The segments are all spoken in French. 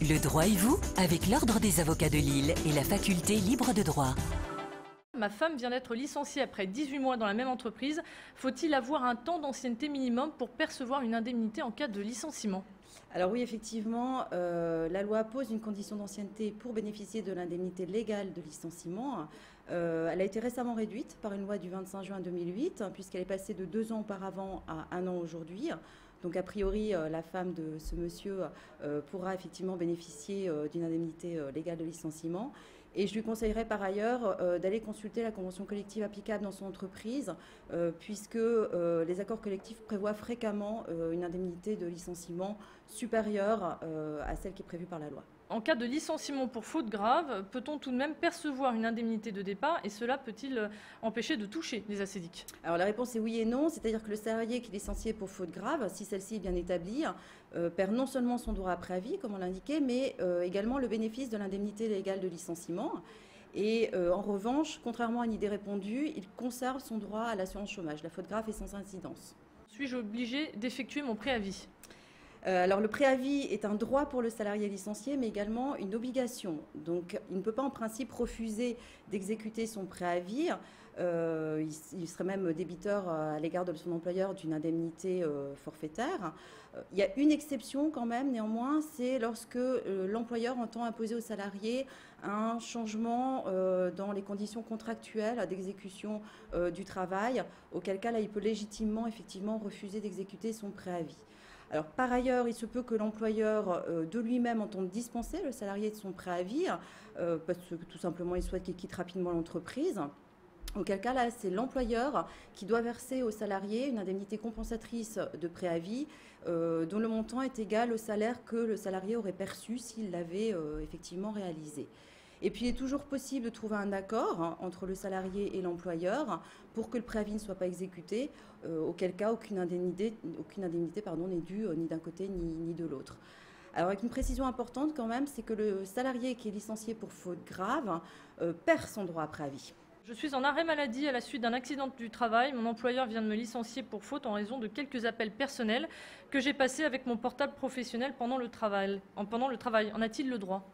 Le droit et vous, avec l'Ordre des avocats de Lille et la faculté libre de droit. Ma femme vient d'être licenciée après 18 mois dans la même entreprise. Faut-il avoir un temps d'ancienneté minimum pour percevoir une indemnité en cas de licenciement ? Alors oui, effectivement, la loi pose une condition d'ancienneté pour bénéficier de l'indemnité légale de licenciement. Elle a été récemment réduite par une loi du 25 juin 2008, puisqu'elle est passée de 2 ans auparavant à 1 an aujourd'hui. Donc a priori, la femme de ce monsieur pourra effectivement bénéficier d'une indemnité légale de licenciement. Et je lui conseillerais par ailleurs d'aller consulter la convention collective applicable dans son entreprise, puisque les accords collectifs prévoient fréquemment une indemnité de licenciement supérieure à celle qui est prévue par la loi. En cas de licenciement pour faute grave, peut-on tout de même percevoir une indemnité de départ et cela peut-il empêcher de toucher les ACDIC ? Alors la réponse est oui et non, c'est-à-dire que le salarié qui est licencié pour faute grave, si celle-ci est bien établie, perd non seulement son droit à préavis, comme on l'indiquait, mais également le bénéfice de l'indemnité légale de licenciement. Et en revanche, contrairement à une idée répandue, il conserve son droit à l'assurance chômage. La faute grave est sans incidence. Suis-je obligé d'effectuer mon préavis ? Alors le préavis est un droit pour le salarié licencié, mais également une obligation. Donc il ne peut pas en principe refuser d'exécuter son préavis. Il serait même débiteur à l'égard de son employeur d'une indemnité forfaitaire. Il y a une exception quand même, néanmoins, c'est lorsque l'employeur entend imposer au salarié un changement dans les conditions contractuelles d'exécution du travail, auquel cas là, il peut légitimement effectivement refuser d'exécuter son préavis. Alors, par ailleurs, il se peut que l'employeur de lui-même entende dispenser le salarié de son préavis, parce que tout simplement il souhaite qu'il quitte rapidement l'entreprise. Auquel cas, là, c'est l'employeur qui doit verser au salarié une indemnité compensatrice de préavis dont le montant est égal au salaire que le salarié aurait perçu s'il l'avait effectivement réalisé. Et puis, il est toujours possible de trouver un accord entre le salarié et l'employeur pour que le préavis ne soit pas exécuté, auquel cas aucune indemnité n'est due ni d'un côté ni de l'autre. Alors, avec une précision importante quand même, c'est que le salarié qui est licencié pour faute grave perd son droit à préavis. Je suis en arrêt maladie à la suite d'un accident du travail. Mon employeur vient de me licencier pour faute en raison de quelques appels personnels que j'ai passés avec mon portable professionnel pendant le travail. En a-t-il le droit ?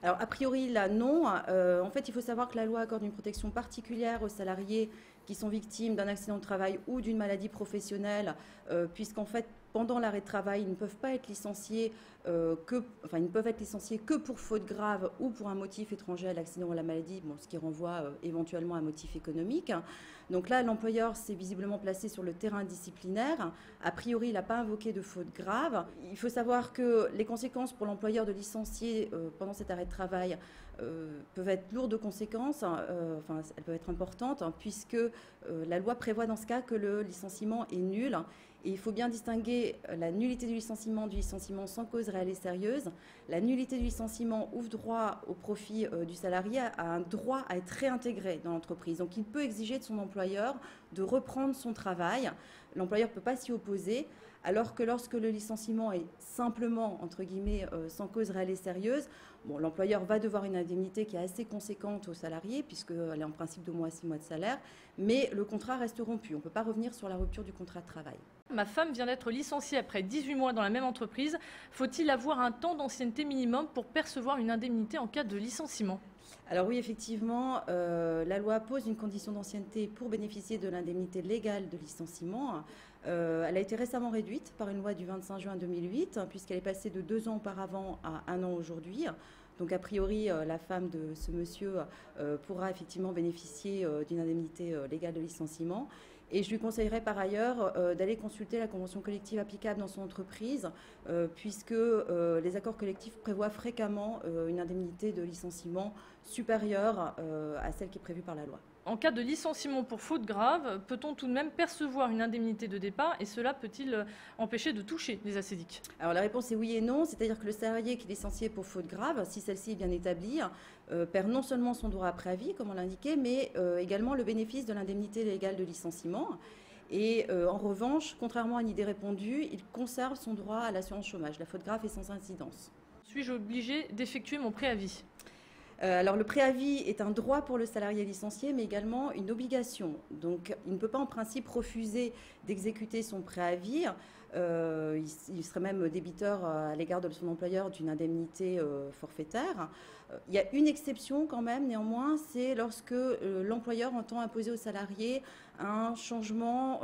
Alors, a priori, là, non. En fait, il faut savoir que la loi accorde une protection particulière aux salariés qui sont victimes d'un accident de travail ou d'une maladie professionnelle, puisqu'en fait, pendant l'arrêt de travail, ils ne peuvent pas être licenciés que pour faute grave ou pour un motif étranger à l'accident ou à la maladie, ce qui renvoie éventuellement à un motif économique. Donc là, l'employeur s'est visiblement placé sur le terrain disciplinaire. A priori, il n'a pas invoqué de faute grave. Il faut savoir que les conséquences pour l'employeur de licencier pendant cet arrêt de travail peuvent être lourdes de conséquences, elles peuvent être importantes, puisque la loi prévoit dans ce cas que le licenciement est nul. Et il faut bien distinguer la nullité du licenciement sans cause réelle et sérieuse. La nullité du licenciement ouvre droit au profit du salarié à un droit à être réintégré dans l'entreprise. Donc il peut exiger de son employeur de reprendre son travail. L'employeur ne peut pas s'y opposer, alors que lorsque le licenciement est simplement, entre guillemets, sans cause réelle et sérieuse, l'employeur va devoir une indemnité qui est assez conséquente au salarié, puisqu'elle est en principe d'au moins 6 mois de salaire, mais le contrat reste rompu. On ne peut pas revenir sur la rupture du contrat de travail. Ma femme vient d'être licenciée après 18 mois dans la même entreprise. Faut-il avoir un temps d'ancienneté minimum pour percevoir une indemnité en cas de licenciement ? Alors oui, effectivement, la loi pose une condition d'ancienneté pour bénéficier de l'indemnité légale de licenciement. Elle a été récemment réduite par une loi du 25 juin 2008, puisqu'elle est passée de 2 ans auparavant à 1 an aujourd'hui. Donc a priori, la femme de ce monsieur pourra effectivement bénéficier d'une indemnité légale de licenciement. Et je lui conseillerais par ailleurs d'aller consulter la convention collective applicable dans son entreprise, puisque les accords collectifs prévoient fréquemment une indemnité de licenciement supérieure à celle qui est prévue par la loi. En cas de licenciement pour faute grave, peut-on tout de même percevoir une indemnité de départ et cela peut-il empêcher de toucher les ACDIC ? Alors la réponse est oui et non, c'est-à-dire que le salarié qui est licencié pour faute grave, si celle-ci est bien établie, perd non seulement son droit à préavis, comme on l'indiquait, mais également le bénéfice de l'indemnité légale de licenciement. Et en revanche, contrairement à une idée répandue, il conserve son droit à l'assurance chômage. La faute grave est sans incidence. Suis-je obligé d'effectuer mon préavis ? Alors le préavis est un droit pour le salarié licencié, mais également une obligation. Donc il ne peut pas en principe refuser d'exécuter son préavis. il serait même débiteur à l'égard de son employeur d'une indemnité forfaitaire. Il y a une exception quand même, néanmoins, c'est lorsque l'employeur entend imposer aux salariés un changement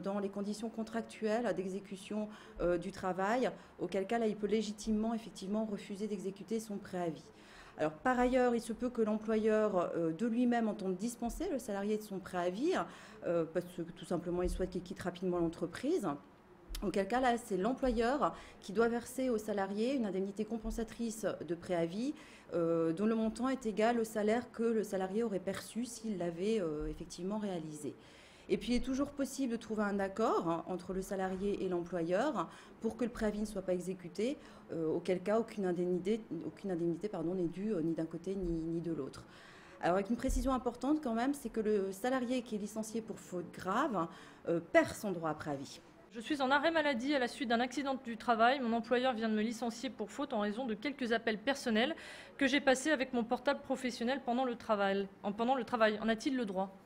dans les conditions contractuelles d'exécution du travail, auquel cas là, il peut légitimement effectivement refuser d'exécuter son préavis. Alors, par ailleurs, il se peut que l'employeur de lui-même entende dispenser le salarié de son préavis, parce que tout simplement il souhaite qu'il quitte rapidement l'entreprise. Auquel cas, là, c'est l'employeur qui doit verser au salarié une indemnité compensatrice de préavis dont le montant est égal au salaire que le salarié aurait perçu s'il l'avait effectivement réalisé. Et puis, il est toujours possible de trouver un accord entre le salarié et l'employeur pour que le préavis ne soit pas exécuté, auquel cas aucune indemnité n'est due ni d'un côté ni de l'autre. Alors, avec une précision importante quand même, c'est que le salarié qui est licencié pour faute grave perd son droit à préavis. Je suis en arrêt maladie à la suite d'un accident du travail. Mon employeur vient de me licencier pour faute en raison de quelques appels personnels que j'ai passés avec mon portable professionnel pendant le travail. En a-t-il le droit ?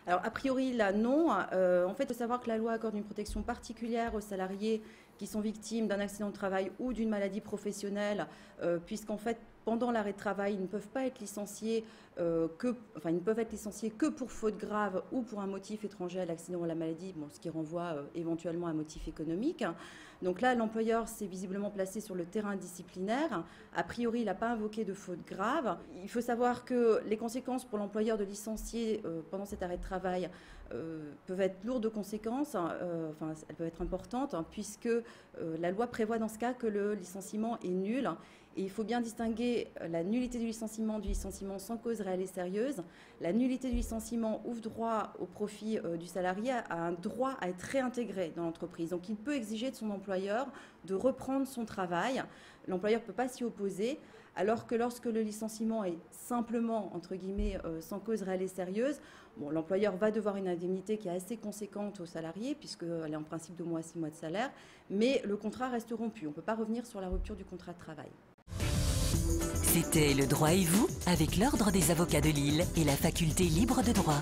Alors, a priori, là, non. En fait, il faut savoir que la loi accorde une protection particulière aux salariés qui sont victimes d'un accident de travail ou d'une maladie professionnelle, puisqu'en fait, pendant l'arrêt de travail, ils ne peuvent pas être licenciés ils ne peuvent être licenciés que pour faute grave ou pour un motif étranger à l'accident ou à la maladie, ce qui renvoie éventuellement à un motif économique. Donc là, l'employeur s'est visiblement placé sur le terrain disciplinaire. A priori, il n'a pas invoqué de faute grave. Il faut savoir que les conséquences pour l'employeur de licencier pendant cet arrêt de travail peuvent être lourdes de conséquences, elles peuvent être importantes, puisque la loi prévoit dans ce cas que le licenciement est nul. Et il faut bien distinguer la nullité du licenciement sans cause réelle et sérieuse. La nullité du licenciement ouvre droit au profit du salarié à un droit à être réintégré dans l'entreprise. Donc il peut exiger de son employeur de reprendre son travail. L'employeur ne peut pas s'y opposer, alors que lorsque le licenciement est simplement, entre guillemets, sans cause réelle et sérieuse, l'employeur va devoir une indemnité qui est assez conséquente au salarié, puisqu'elle est en principe de 2 mois à 6 mois de salaire, mais le contrat reste rompu. On ne peut pas revenir sur la rupture du contrat de travail. C'était Le Droit et vous, avec l'Ordre des avocats de Lille et la faculté libre de droit.